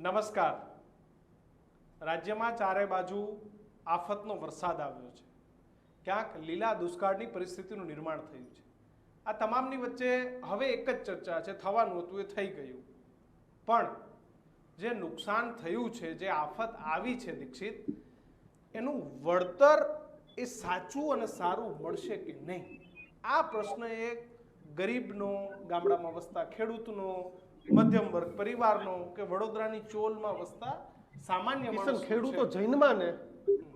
નમસ્કાર. રાજ્યમાં ચારે બાજુ આફતનો વરસાદ આવ્યો છે. ક્યાંક લીલા દુષ્કાળની પરિસ્થિતિનું નિર્માણ થયું છે. આ તમામની વચ્ચે હવે એક જ ચર્ચા છે, થવાનું હતું એ થઈ ગયું, પણ જે નુકસાન થયું છે, જે આફત આવી છે દીક્ષિત, એનું વળતર એ સાચું અને સારું મળશે કે નહીં, આ પ્રશ્ન એ ગરીબનો, ગામડામાં વસતા ખેડૂતનો, મધ્યમ વર્ગ પરિવારનો કે વડોદરાની ચોલમાં વસતા સામાન્ય માણસ ખેડૂતો જૈનમાં ને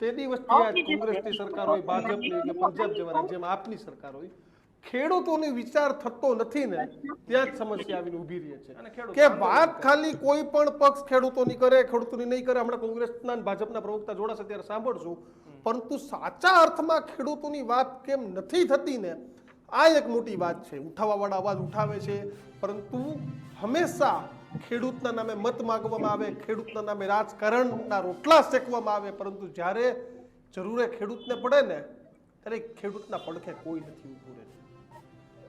તે દિવસથી આજ કોંગ્રેસની સરકાર હોય, ભાજપની કે પંજાબ જેવા રાજ્યમાં આપની સરકાર હોય, ખેડૂતોનો વિચાર થતો નથી ને ત્યાં જ સમસ્યા આવીને ઊભી રહી છે કે વાત ખાલી કોઈ પણ પક્ષ ખેડૂતોની કરે, ખેડૂતોની નહીં કરે. હમણાં કોંગ્રેસના ભાજપના પ્રવક્તા જોડાશે ત્યારે સાંભળશું, પરંતુ સાચા અર્થમાં ખેડૂતોની વાત કેમ નથી થતી ને આ એક મોટી વાત છે. ઉઠાવવાવાળા અવાજ ઉઠાવે છે, પરંતુ હંમેશા ખેડૂતના નામે મત માંગવામાં આવે, ખેડૂતના નામે રાજકારણના રોટલા શેકવામાં આવે, પરંતુ જ્યારે જરૂરે ખેડૂતને પડે ને ત્યારે ખેડૂતના પડખે કોઈ નથી ઊભું રહેતું.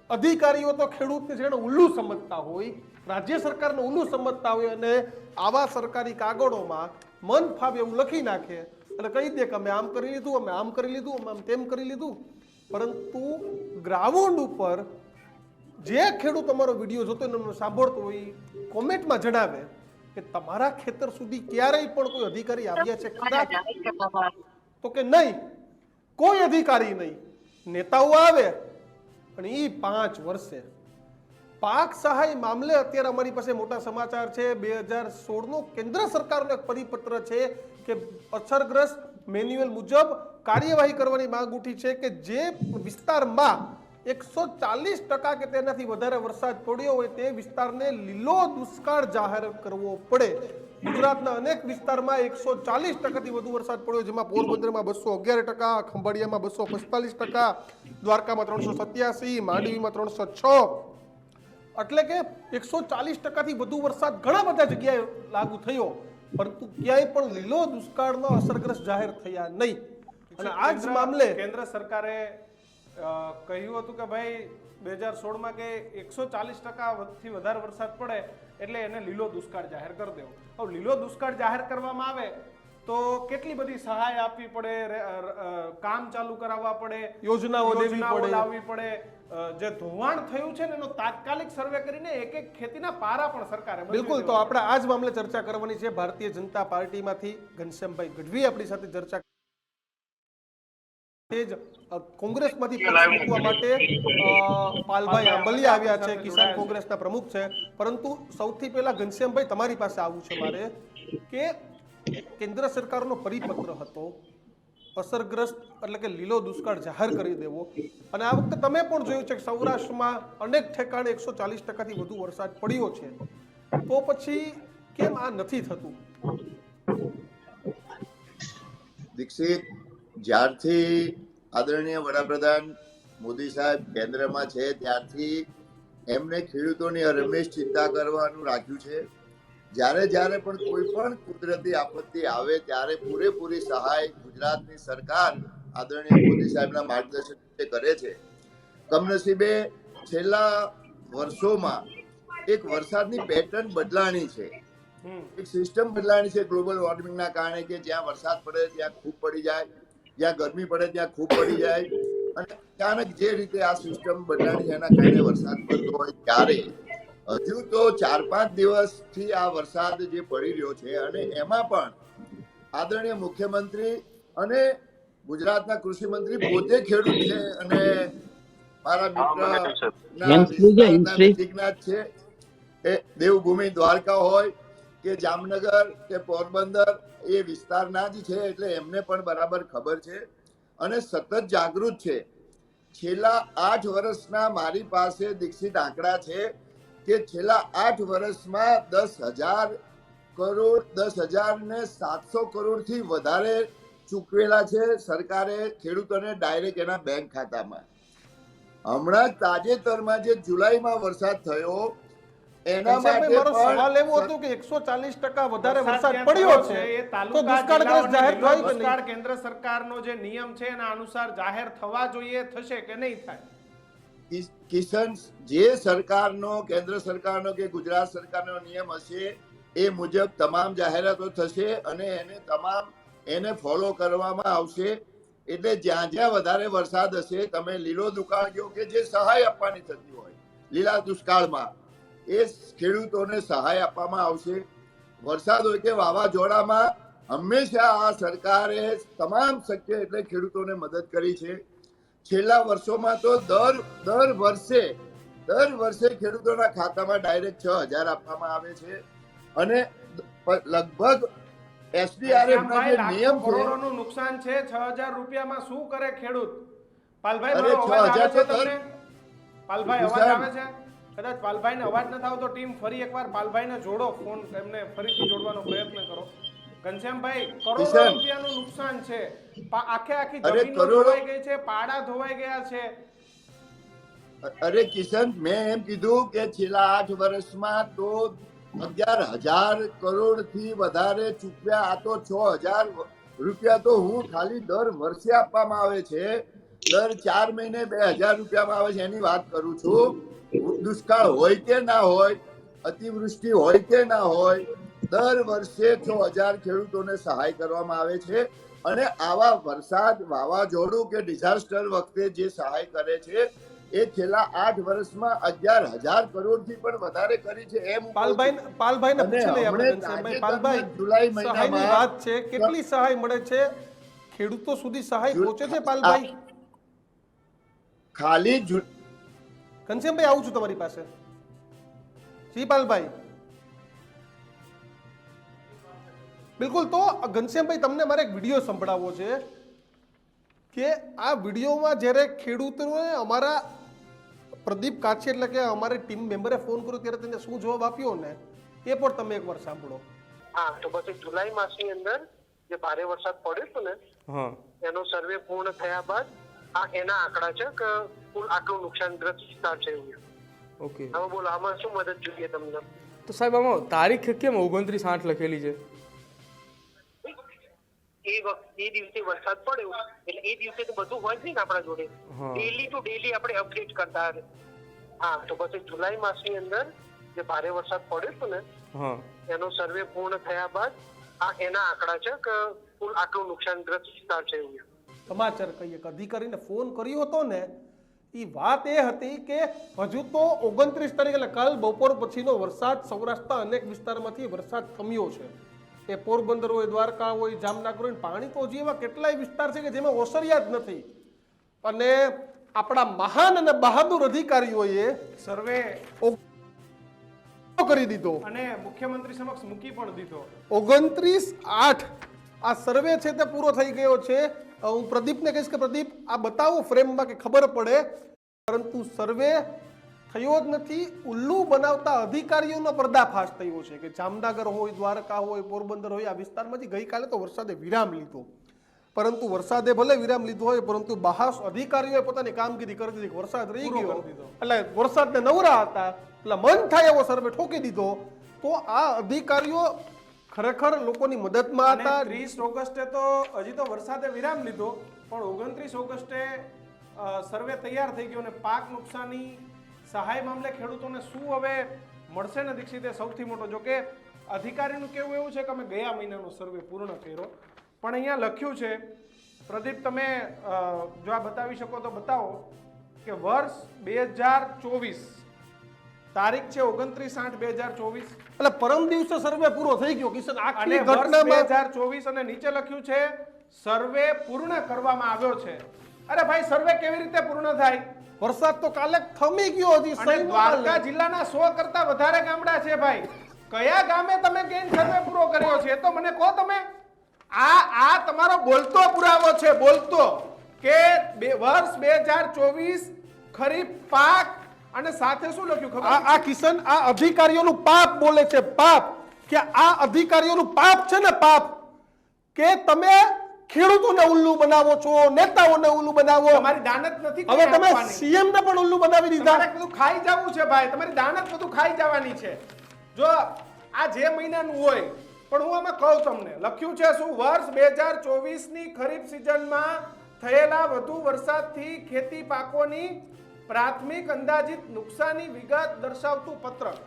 અધિકારીઓ તો ખેડૂતને જેને ઉલ્લુ સમજતા હોય, રાજ્ય સરકારને ઉલ્લુ સમજતા હોય અને આવા સરકારી કાગળોમાં મન ફાવે એવું લખી નાખે અને કહી દે કે અમે આમ કરી લીધું, અમે આમ કરી લીધું, અમે આમ તેમ કરી લીધું. પરંતુ ગ્રાઉન્ડ ઉપર જે ખેડૂત અમારો વિડીયો જોતો એને સાંભળતો હોય કોમેન્ટમાં જણાવે કે તમારા ખેતર સુધી ક્યારેય પણ કોઈ અધિકારી આવ્યા છે ખરા? તો કે નહીં, કોઈ અધિકારી નહીં. નેતાઓ આવે પણ એ 5 વર્ષે પાક સહાય મામલે અત્યારે અમારી પાસે મોટા સમાચાર છે. 2016નો કેન્દ્ર સરકારનો એક પરિપત્ર છે કે અસરગ્રસ્ત મેન્યુઅલ મુજબ કાર્યવાહી કરવાની માંગ ઉઠી છે કે જે વિસ્તારમાં 140% કે તેનાથી વધારે વરસાદ પડ્યો હોય તે વિસ્તારને લીલો દુષ્કાળ જાહેર કરવો પડે. ગુજરાતના અનેક વિસ્તારમાં 140%થી વધુ વરસાદ પડ્યો, જેમાં પોરબંદરમાં 211%, ખંભાળિયામાં 245%, દ્વારકામાં 387, માંડવીમાં 306. એટલે કે 140%થી વધુ વરસાદ ઘણા બધા જગ્યાએ લાગુ થયો, પરંતુ ક્યાંય પણ લીલો દુષ્કાળનો અસરગ્રસ્ત જાહેર થયા નહીં. અને આ જ મામલે કેન્દ્ર સરકારે કહ્યું હતું કે ભાઈ 2016માં કે 140%થી વધારે વરસાદ પડે એટલે એને લીલો દુષ્કાળ જાહેર કરી દેવો. હવે લીલો દુષ્કાળ જાહેર કરવામાં આવે તો કેટલી બધી સહાય આપવી પડે, કામ ચાલુ કરાવવા પડે, યોજનાઓ લાવવી પડે. જે ધોવાણ થયું છે ને એનો તાત્કાલિક સર્વે કરીને એક એક ખેતીના પારા પણ સરકારે બિલકુલ. તો આપણે આ જ મામલે ચર્ચા કરવાની છે. ભારતીય જનતા પાર્ટીમાંથી ઘનશ્યામભાઈ ગઢવી આપણી સાથે ચર્ચા કોંગ્રેસમાંથી પક્ષ મૂકવા માટે પાલભાઈ આંબલિયા આવ્યા છે, કિસાન કોંગ્રેસના પ્રમુખ છે. પરંતુ સૌથી પહેલા ઘનશ્યામભાઈ તમારી પાસે આવવું છે મારે કે કેન્દ્ર સરકારનો પરિપત્ર હતો અસરગ્રસ્ત એટલે કે લીલો દુષ્કાળ જાહેર કરી દેવો, અને આ વખતે તમે પણ જોયું છે કે સૌરાષ્ટ્રમાં અનેક ઠેકાણે 140%થી વધુ વરસાદ પડ્યો છે, તો પછી કેમ આ નથી થતું? દીક્ષિત, જ્યારથી આદરણીય વડાપ્રધાન મોદી સાહેબ કેન્દ્રમાં છે ત્યારથી એમને ખેડૂતોની હરમેશ ચિંતા કરવાનું રાખ્યું છે. જ્યારે પણ કોઈ પણ કુદરતી આપત્તિ આવે ત્યારે પૂરેપૂરી સહાય ગુજરાતની સરકાર આદરણીય મોદી સાહેબના માર્ગદર્શન કરે છે. કમનસીબે છેલ્લા વર્ષોમાં એક વરસાદની પેટર્ન બદલાણી છે, એક સિસ્ટમ બદલાણી છે ગ્લોબલ વોર્મિંગના કારણે, કે જ્યાં વરસાદ પડે ત્યાં ખૂબ પડી જાય, જ્યાં ગરમી પડે ત્યાં ખૂબ પડી જાય, અને અચાનક જે રીતે આ સિસ્ટમ બદલાણી એના કારણે વરસાદ પડતો હોય ત્યારે હજુ તો 4-5 દિવસથી આ વરસાદ જે પડી રહ્યો છે, અને એમાં પણ આદરણીય મુખ્યમંત્રી અને ગુજરાતના કૃષિ મંત્રી પોતે ખેડૂત છે અને મારા મિત્રના નજીકના જ છે. એ દેવભૂમિ દ્વારકા હોય કે જામનગર કે પોરબંદર એ વિસ્તારના જ છે, એટલે એમને પણ બરાબર ખબર છે અને સતત જાગૃત છે. છેલ્લા 8 વર્ષના મારી પાસે દીક્ષિત આંકડા છે કે છેલ્લા 8 વર્ષમાં 10,000 કરોડ 10,700 કરોડથી વધારે ચૂકવેલા છે સરકારે ખેડૂતોને ડાયરેક્ટ એના બેંક ખાતામાં. હમણાં તાજેતરમાં જે જુલાઈમાં વરસાદ થયો એના માટે મારો સવાલ એવો હતો કે 140% વધારે વરસાદ પડ્યો છે તો દુષ્કાળગ્રસ્ત જાહેર થાય કે નહીં? કેન્દ્ર સરકારનો જે નિયમ છે એના અનુસાર જાહેર થવા જોઈએ, થશે કે નહીં થાય? કિશન, જે સરકારનો કેન્દ્ર સરકારનો કે ગુજરાત સરકારનો નિયમ હશે એ મુજબ તમામ જાહેરાતો થશે અને એને ફોલો કરવામાં આવશે. એટલે જ્યાં જ્યાં વધારે વરસાદ હશે, તમે લીલો દુકાળ કહો કે જે સહાય આપવાની થતી હોય લીલા દુષ્કાળમાં, એ ખેડૂતોને સહાય આપવામાં આવશે. વરસાદ હોય કે વાવાઝોડામાં હંમેશા આ સરકારે તમામ શક્ય એટલે ખેડૂતોને મદદ કરી છે. છેલ્લા વર્ષોમાં તો દર વર્ષે ખેડૂતોના ખાતામાં ડાયરેક્ટ 6,000 આપવામાં આવે છે અને લગભગ SDRF ના જે નિયમ છે, કરોડોનું નુકસાન છે. 6,000 રૂપિયામાં શું કરે ખેડૂત? પાલભાઈ, અરે મારો અવાજ આવે 6,000 છે તમને? પાલભાઈ, અવાજ આવે છે? કદાચ પાલભાઈને અવાજ નથી આવતો, ટીમ ફરી એકવાર પાલભાઈને જોડો, ફોન એમને ફરીથી જોડવાનો પ્રયત્ન કરો. ઘનશ્યામભાઈ, કરોડો રૂપિયાનું નુકસાન છે. આખી જમીનો ધોવાઈ ગઈ છે, પાડા ધોવાઈ ગયા છે. અરે કિશન, મેં એમ કીધું કે છેલ્લા 8 વર્ષમાં તો 11,000 કરોડ થી વધારે ચૂકવ્યા. આ તો 6,000 રૂપિયા તો હું ખાલી દર વર્ષે આપવામાં આવે છે. દર 4 મહિને 2,000 રૂપિયામાં આવે છે, એની વાત કરું છું. દુષ્કાળ હોય કે ના હોય, અતિવૃષ્ટિ હોય કે ના હોય, દર વર્ષે 6,000 ખેડૂતોને સહાય કરવામાં આવે છે. અને આવા વરસાદ, વાવાઝોડું કે ડિઝાસ્ટર વખતે જે સહાય કરે છે એ છેલ્લા 8 વર્ષમાં 11,000 કરોડ થી પણ વધારે કરી છે. એમ પાલભાઈને પૂછી લઈએ આપણે. ઘનશ્યામભાઈ, પાલભાઈ, જુલાઈ સહાયની મહિનામાં વાત છે, કેટલી સહાય મળે છે? ખેડૂતો સુધી સહાય પહોંચે છે પાલભાઈ? ખાલી ઘનશ્યામભાઈ, આવું છું તમારી પાસે. જી પાલભાઈ, બિલકુલ. તો ઘનશ્યામભાઈ, તમને મારે એક વિડીયો સંભળાવવો છે કે આ વિડીયોમાં જ્યારે ખેડૂતોને અમારા પ્રદીપ કાછે એટલે કે અમારી ટીમ મેમ્બરે ફોન કર્યો ત્યારે તેને શું જવાબ આપ્યો ને, એ પણ તમે એકવાર સાંભળો. હા, તો પછી જુલાઈ માસની અંદર જે ભારે વરસાદ પડ્યો હતો ને, એનો સર્વે પૂર્ણ થયા બાદ એના આંકડા છે કે કુલ આટલું નુકસાનગ્રસ્ત વિસ્તાર છે. ઓકે, હવે બોલો, આમાં શું મદદ જોઈએ તમને? તો સાહેબ આમાં તારીખ કેમ 29/8 લખેલી છે? એ દિવસે વરસાદ પડ્યો એટલે એ દિવસે તો બધું હોય છે ને આપણા જોડે, ડેલી ટુ ડેલી આપણે અપડેટ કરતા. હા, તો પછી જુલાઈ માસની અંદર જે ભારે વરસાદ પડ્યો હતો ને, એનો સર્વે પૂર્ણ થયા બાદ એના આંકડા છે કે કુલ આટલું નુકસાનગ્રસ્ત વિસ્તાર છે. સમાચાર કહીએ કે અધિકારીને ફોન કર્યો હતો ને, એ વાત એ હતી કે હજુ તો 29 તારીખ એટલે કાલ બપોર પછીનો વરસાદ સૌરાષ્ટ્રના અનેક વિસ્તારમાંથી વરસાદ થમ્યો છે. એ પોરબંદર હોય, દ્વારકા હોય, જામનગર હોય, પાણી તો હજી એવા કેટલાય વિસ્તાર છે કે જેમાં ઓસર્યા જ નથી. અને આપણા મહાન અને બહાદુર અધિકારીઓએ સર્વે કરી દીધો અને મુખ્યમંત્રી સમક્ષ મૂકી પણ દીધો. 29/8 આ સર્વે છે તે પૂરો થઈ ગયો છે. હું પ્રદીપને કહીશ કે પ્રદીપ, આ બતાવો ફ્રેમમાં કે ખબર પડે. પરંતુ સર્વે થયો જ નથી. ઉલ્લુ બનાવતા અધિકારીઓનો પર્દાફાશ થયો છે કે જામનગર હોય, દ્વારકા હોય, પોરબંદર હોય, આ વિસ્તારમાંથી ગઈકાલે તો વરસાદે વિરામ લીધો. પરંતુ વરસાદે ભલે વિરામ લીધો હોય, પરંતુ બહાસ અધિકારીઓએ પોતાની કામગીરી કરી દીધી. વરસાદ રહી ગયો એટલે વરસાદને નવરા હતા એટલે મન થાય એવો સર્વે ઠોકી દીધો. તો આ અધિકારીઓ ખરેખર લોકોની મદદમાં હતા. 30 ઓગસ્ટે તો હજી તો વરસાદે વિરામ લીધો, પણ 29 ઓગસ્ટે સર્વે તૈયાર થઈ ગયો અને પાક નુકસાની સહાય મામલે ખેડૂતોને શું હવે મળશે ને દીક્ષિત, એ સૌથી મોટો. જો કે અધિકારીનું કહેવું એવું છે કે અમે ગયા મહિનાનો સર્વે પૂર્ણ કર્યો, પણ અહીંયા લખ્યું છે, પ્રદીપ તમે જો આ બતાવી શકો તો બતાવો, કે વર્ષ 2024, તારીખ છે 29/8/2024, એટલે પરમ દિવસે સર્વે પૂરો થઈ ગયો કિશન. અને વર્ષ 2024 અને નીચે લખ્યું છે સર્વે પૂર્ણ કરવામાં આવ્યો છે. અરે ભાઈ, સર્વે કેવી રીતે પૂર્ણ થાય? વરસાદ તો કાલે થમી ગયો. હજી અને દ્વારકા જિલ્લાના 100 કરતા વધારે ગામડા છે ભાઈ. કયા ગામે તમે કેમ સર્વે પૂરો કર્યો છે તો મને કહો તમે. આ તમારો બોલતો પુરાવો છે, બોલતો, કે વર્ષ 2024 ખરીફ પાક. અને સાથે શું લખ્યું ખબર? આ કિશન, આ અધિકારીઓનું પાપ બોલે છે, પાપ. કે આ અધિકારીઓનું પાપ છે ને, પાપ, કે તમે ખેડૂતોને ઉલ્લુ બનાવો છો, નેતાઓને ઉલ્લુ બનાવો. તમારી દાનત નથી. હવે તમે સીએમ ને પણ ઉલ્લુ બનાવી દીધા. તમારે બધું ખાઈ જવું છે ભાઈ, તમારી દાનત બધું ખાઈ જવાની છે. જો આ જે મહિનાનું હોય, પણ હું આમાં કહું તમને, લખ્યું છે શું? વર્ષ 2024 ની ખરીફ સિઝનમાં થયેલા વધુ વરસાદથી ખેતી પાકોની પ્રાથમિક અંદાજિત નુકસાની વિગત દર્શાવતું પત્રક.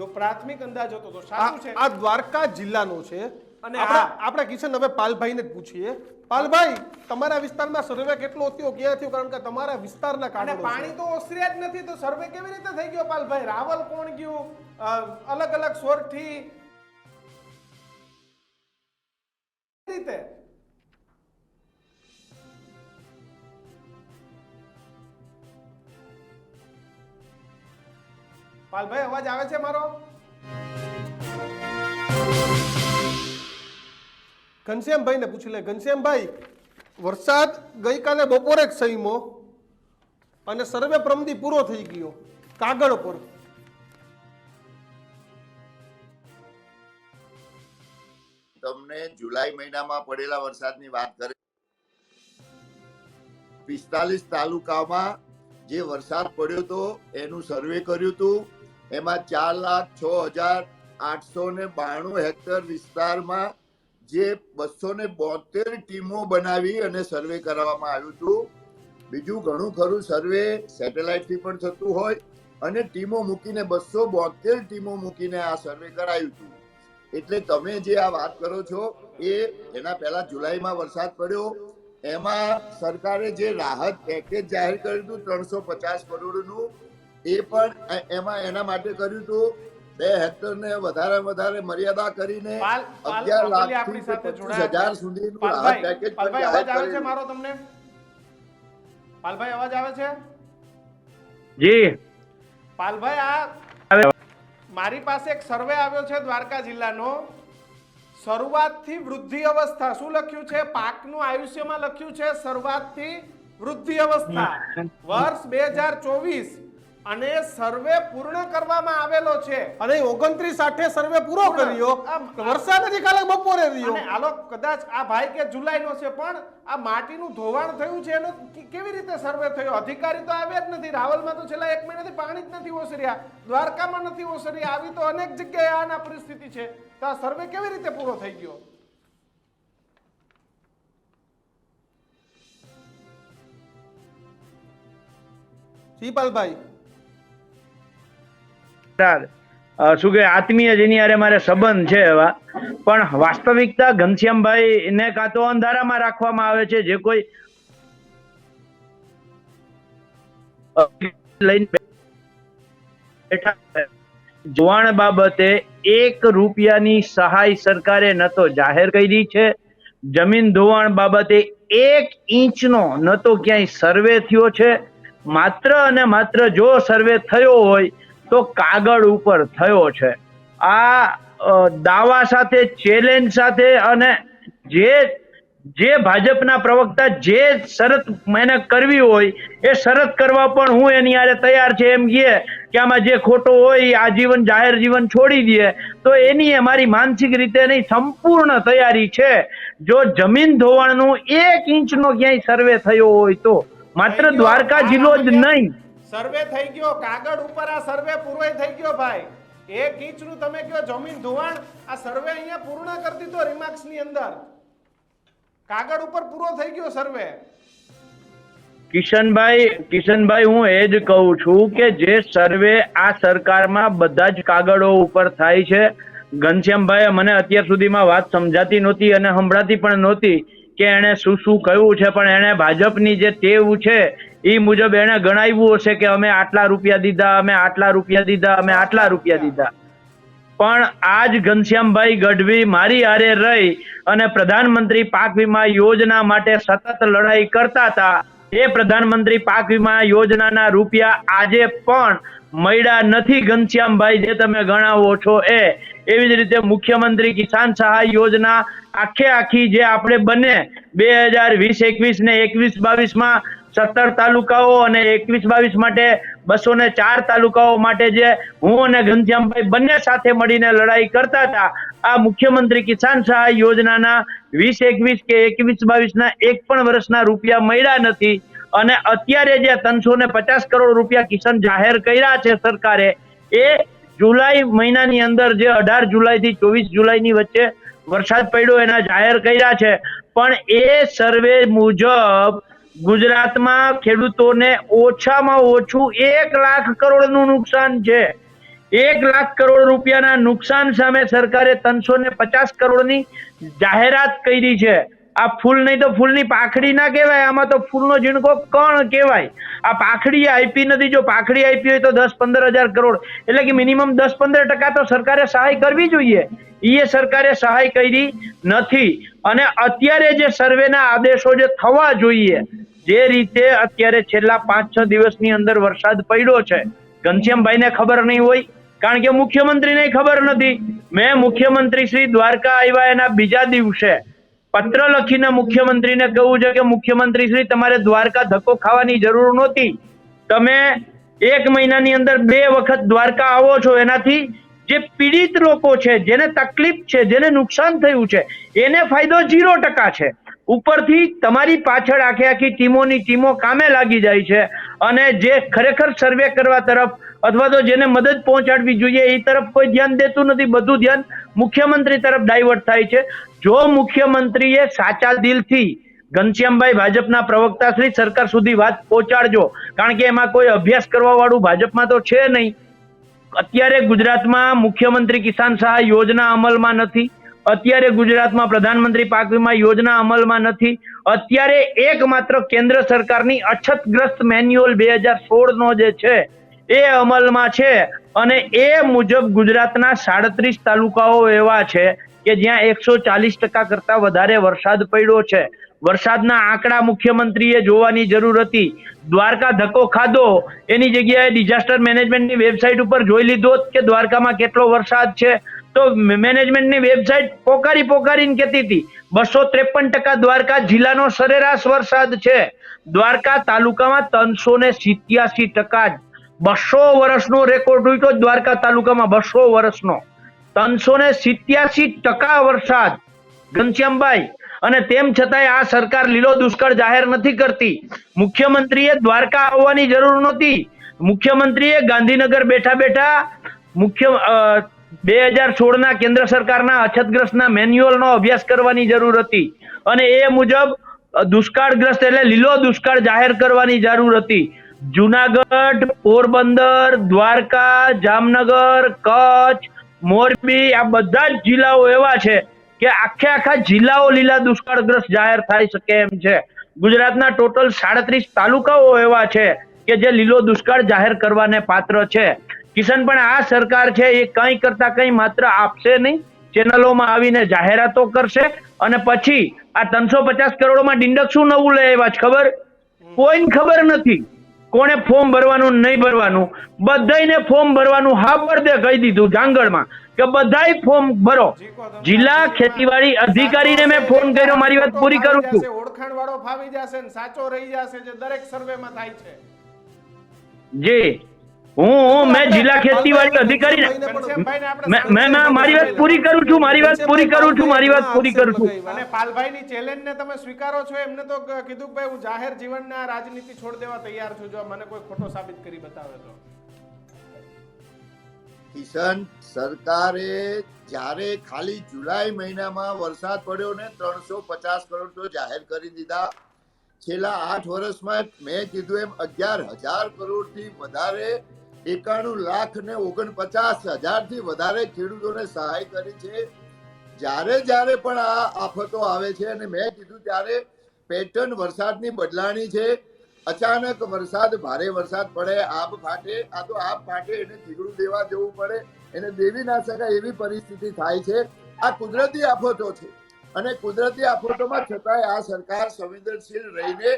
જો પ્રાથમિક અંદાજ હતો તો સાચું છે. આ દ્વારકા જિલ્લાનો છે અને આપણે કિશન હવે પાલભાઈને જ પૂછીએ. પાલભાઈ, તમારા વિસ્તારમાં સર્વે કેટલો થયો, ક્યાં થયો? કારણ કે તમારા વિસ્તારના અને કારણો પાણી તો ઓસર્યા જ નથી, તો સર્વે કેવી રીતે થઈ ગયો પાલભાઈ? રાવલ કોણ ગયું? અલગ અલગ સોરઠી રીતે પાલભાઈ અવાજ આવે છે મારો? ઘનશ્યામભાઈને પૂછી લે. ઘનશ્યામભાઈ, વરસાદ ગઈકાલે બપોરે જ સહીમો અને સર્વે પ્રમદી પૂરો થઈ ગયો કાગળ પર. તમને જુલાઈ મહિનામાં પડેલા વરસાદની વાત કરે, 45 તાલુકામાં જે વરસાદ પડ્યો હતો એનું સર્વે કર્યું હતું. એમાં 4,06,892 હેક્ટર વિસ્તારમાં જે 272 ટીમો બનાવી અને સર્વે કરવામાં આવ્યું હતું. બીજું ઘણું ખરું સર્વે સેટેલાઇટથી પણ થતું હોય અને ટીમો મૂકીને 272 ટીમો મૂકીને આ સર્વે કરાયું હતું. એટલે તમે જે આ વાત કરો છો એના પહેલા જુલાઈમાં વરસાદ પડ્યો, એમાં સરકારે જે રાહત પેકેજ જાહેર કર્યું હતું 350 કરોડનું, એ પણ એમાં એના માટે કર્યું હતું. 2 હેક્ટરને વધારે મર્યાદા કરીને 11 લાખથી 25,000 સુધીનું રાહત પેકેજ પાલભાઈ અવાજ આવે છે મારો તમને? પાલભાઈ અવાજ આવે છે? જી પાલભાઈ, મારી પાસે એક સર્વે આવ્યો છે દ્વારકા જિલ્લાનો. શરૂઆતથી વૃદ્ધિ અવસ્થા શું લખ્યું છે? પાકનું આયુષ્યમાં લખ્યું છે શરૂઆતથી વૃદ્ધિ અવસ્થા વર્ષ 2024 અને સર્વે પૂર્ણ કરવામાં આવેલો છે. અને 29/8 સર્વે પૂરો કર્યો. વરસાદ હજી કાલે બપોરે રહ્યો. અને આલો કદાચ આ ભાઈ કે જુલાઈનો છે, પણ આ માટીનું ધોવાણ થયું છે એનો કેવી રીતે સર્વે થયો? અધિકારી તો આવ્યા જ નથી. રાવલમાં તો છેલ્લા 1 મહિનાથી પાણી જ નથી ઓસર્યા, દ્વારકામાં નથી ઓસર્યા. આવી તો અનેક જગ્યાએ આના પરિસ્થિતિ છે. તો આ સર્વે કેવી રીતે પૂરો થઈ ગયો? શીપાલભાઈ, શું કે આત્મીય જેની હારે મારે સંબંધ છે એવા, પણ વાસ્તવિકતા ઘનશ્યામભાઈ ને કાં તો અંધારામાં રાખવામાં આવે છે. જે કોઈ લઈને બેઠા જોવાણ બાબતે 1 રૂપિયાની સહાય સરકારે ન તો જાહેર કરી છે, જમીન ધોવાણ બાબતે 1 ઇંચનો ન તો ક્યાંય સર્વે થયો છે. માત્ર અને માત્ર જો સર્વે થયો હોય તો કાગળ ઉપર થયો છે. આ દાવા સાથે, ચેલેન્જ સાથે, અને જે ભાજપના પ્રવક્તા જે શરત મને કરવી હોય એ શરત કરવા પણ હું એની હારે તૈયાર છે. એમ કહે કે આમાં જે ખોટો હોય આજીવન જાહેર જીવન છોડી દે, તો એની અમારી માનસિક રીતે નહીં, સંપૂર્ણ તૈયારી છે. જો જમીન ધોવાણનું 1 ઇંચનો ક્યાંય સર્વે થયો હોય તો, માત્ર દ્વારકા જિલ્લો જ નહીં, સર્વે થઈ ગયો કાગળ ઉપર. આ સર્વે પૂરો થઈ ગયો ભાઈ. 1 ઇંચનું તમે કયો જમીન ધોવાણ, આ સર્વે અહીંયા પૂર્ણ કરી દીધો રિમાર્ક્સ ની અંદર. કાગળ ઉપર પૂરો થઈ ગયો સર્વે. કિશનભાઈ, હું એ જ કહું છું કે જે સર્વે આ સરકારમાં બધા જ કાગળો ઉપર થાય છે. ઘનશ્યામભાઈએ મને અત્યાર સુધીમાં વાત સમજાતી નહોતી અને સંભળાતી પણ નહોતી કે એને શું કહ્યું છે, પણ એને ભાજપની જે ટેવ છે એ મુજબ એને ગણાવ્યું હશે કે અમે આટલા રૂપિયા દીધા, અમે આટલા રૂપિયા દીધા, અમે આટલા રૂપિયા દીધા. પણ આજ ઘનશ્યામભાઈ ગઢવી મારી હારે રહી અને પ્રધાનમંત્રી પાક વીમા યોજના માટે સતત લડાઈ કરતા હતા. એ પ્રધાનમંત્રી પાક વીમા યોજનાના રૂપિયા આજે પણ મળ્યા નથી ઘનશ્યામભાઈ, જે તમે ગણાવો છો એ. એવી જ રીતે મુખ્યમંત્રી કિસાન સહાય યોજના આખી જે આપણે બને 2020-21 ને 21-22 17 તાલુકાઓ અને 21-22 માટે 204 તાલુકાઓ માટે જે હું અને ઘનશ્યામભાઈ બંને સાથે મળીને લડાઈ કરતા હતા, આ મુખ્યમંત્રી કિસાન સહાય યોજનાના 20-21 કે 21-22 એક પણ વર્ષના રૂપિયા મળ્યા નથી. અને અત્યારે જે 350 કરોડ રૂપિયા કિસાન જાહેર કર્યા છે સરકારે, એ જુલાઈ મહિનાની અંદર જે 18 જુલાઈથી 24 જુલાઈની વચ્ચે વરસાદ પડ્યો એના જાહેર કર્યા છે. પણ એ સર્વે મુજબ ગુજરાતમાં ખેડૂતોને ઓછામાં ઓછું 1 લાખ કરોડનું નુકસાન છે. 1 લાખ કરોડ રૂપિયાના નુકસાન સામે સરકારે 350 કરોડની જાહેરાત કરી છે. આ ફૂલ નહીં તો ફૂલની પાખડી ના કહેવાય, આમાં તો ફૂલનો ઝીણકો કણ કહેવાય. આ પાખડી આપી નથી. જો પાખડી આપી હોય તો 10-15 હજાર કરોડ એટલે કે મિનિમમ 10-15% તો સરકારે સહાય કરવી જોઈએ. એ સરકારે સહાય કરી નથી. અને અત્યારે જે સર્વેના આદેશો જે થવા જોઈએ, જે રીતે અત્યારે છેલ્લા 5-6 દિવસની અંદર વરસાદ પડ્યો છે, ઘનશ્યામભાઈને ખબર નહીં હોય કારણ કે મુખ્યમંત્રીને ખબર નથી. મેં મુખ્યમંત્રી શ્રી દ્વારકા આવ્યા એના બીજા દિવસે પત્ર લખીને મુખ્યમંત્રીને કહ્યું છે કે મુખ્યમંત્રી શ્રી તમારે દ્વારકા ધક્કો ખાવાની જરૂર નહોતી. તમે 1 મહિનાની અંદર 2 વખત દ્વારકા આવો છો, એનાથી જે પીડિત લોકો છે, જેને તકલીફ છે, જેને નુકસાન થયું છે, એને ફાયદો 0% છે. ઉપરથી તમારી પાછળ આખી ટીમોની ટીમો કામે લાગી જાય છે અને જે ખરેખર સર્વે કરવા તરફ અથવા તો જેને મદદ પહોંચાડવી જોઈએ એ તરફ કોઈ ધ્યાન દેતું નથી. બધું ધ્યાન મુખ્યમંત્રી તરફ ડાયવર્ટ થાય છે. જો મુખ્યમંત્રીએ સાચા દિલથી ઘનશ્યામભાઈ ભાજપના પ્રવક્તા શ્રી સરકાર સુધી વાત પહોંચાડજો, કારણ કે એમાં કોઈ અભ્યાસ કરવા વાળું ભાજપમાં તો છે નહીં. અત્યારે ગુજરાતમાં મુખ્યમંત્રી કિસાન સહાય યોજના અમલમાં નથી. અત્યારે ગુજરાતમાં પ્રધાનમંત્રી પાક વીમા યોજના અમલમાં નથી. અત્યારે એકમાત્ર કેન્દ્ર સરકારની અછતગ્રસ્ત મેન્યુઅલ 2016 નો જે છે એ અમલમાં છે અને એ મુજબ ગુજરાતના 37 તાલુકાઓ એવા છે કે જ્યાં 140% કરતા વધારે વરસાદ પડ્યો છે. વરસાદના આંકડા મુખ્યમંત્રીએ જોવાની જરૂર હતી. દ્વારકા ધક્કો ખાધો એની જગ્યાએ ડિઝાસ્ટર મેનેજમેન્ટની વેબસાઇટ ઉપર જોઈ લીધો કે દ્વારકામાં કેટલો વરસાદ છે, તો મેનેજમેન્ટની વેબસાઇટ પોકારીને કહેતી હતી 253% દ્વારકા જિલ્લાનો સરેરાશ વરસાદ છે. દ્વારકા તાલુકામાં 387% 200 વર્ષનો રેકોર્ડ તૂટ્યો દ્વારકા તાલુકામાં. 200 વર્ષનો 387% વરસાદ ઘનશ્યામભાઈ. અને તેમ છતાંય આ સરકાર લીલો દુષ્કાળ જાહેર નથી કરતી. મુખ્યમંત્રીએ દ્વારકા આવવાની જરૂર નહોતી. મુખ્યમંત્રીએ ગાંધીનગર બેઠા 2016 ના કેન્દ્ર સરકારના અછતગ્રસ્તના મેન્યુઅલનો અભ્યાસ કરવાની જરૂર હતી અને એ મુજબ દુષ્કાળગ્રસ્ત એટલે લીલો દુષ્કાળ જાહેર કરવાની જરૂર હતી. જુનાગઢ, પોરબંદર, દ્વારકા, જામનગર, કચ્છ, મોરબી આ બધા જ જિલ્લાઓ એવા છે કે આખા જિલ્લાઓ લીલા દુષ્કાળગ્રસ્ત જાહેર થઈ શકે એમ છે. ગુજરાતના ટોટલ 37 તાલુકાઓ એવા છે કે જે લીલો દુષ્કાળ જાહેર કરવાને પાત્ર છે. કિશન, પણ આ સરકાર છે એ કંઈ કરતા કંઈ માત્ર આપશે નહીં, ચેનલોમાં આવીને જાહેરાતો કરશે અને પછી આ 350 કરોડમાં ડિંડક શું નવું લઈ આવ્યા છે ખબર? કોઈને ખબર નથી કોણે ફોર્મ ભરવાનું નહીં ભરવાનું. બધાને ફોર્મ ભરવાનું હા પડદે કહી દીધું જાંગળમાં કે બધાય ફોર્મ ભરો. જિલ્લા ખેતીવાડી અધિકારીને મેં ફોન કર્યો. મારી વાત પૂરી કરું છું. ઓળખાણ વાળો ફાવી જશે ને સાચો રહી જશે જે દરેક સર્વેમાં થાય છે. જી મેં જિલ્લા ખેતીવાડી અધિકારી મેં મારી વાત પૂરી કરું છું. મારી વાત પૂરી કરું છું. અને પાલભાઈની ચેલેન્જ ને તમે સ્વીકારો છો? એમને તો કીધું કે ભાઈ હું જાહેર જીવનના રાજનીતિ છોડી દેવા તૈયાર છું જો મને કોઈ ખોટો સાબિત કરી બતાવે તો. કિશન, સરકારે જ્યારે ખાલી જુલાઈ મહિનામાં વરસાદ પડ્યો ને 350 કરોડ તો જાહેર કરી દીધા. છેલ્લા 8 વર્ષમાં મેં કીધું એમ 11,000 કરોડથી વધારે 91,49,000 થી વધારે ખેડૂતોને સહાય કરી છે. જ્યારે પણ આ આફતો આવે છે અને મેં કીધું ત્યારે પેટર્ન વરસાદની બદલાણી છે. અચાનક વરસાદ, ભારે વરસાદ પડે, આબ ફાટે. આ તો આબ ફાટે એને થીગડું દેવા જવું પડે, એને દેવી ના શકાય એવી પરિસ્થિતિ થાય છે. આ કુદરતી આફતો છે અને કુદરતી આફતોમાં છતાંય આ સરકાર સંવેદનશીલ રહીને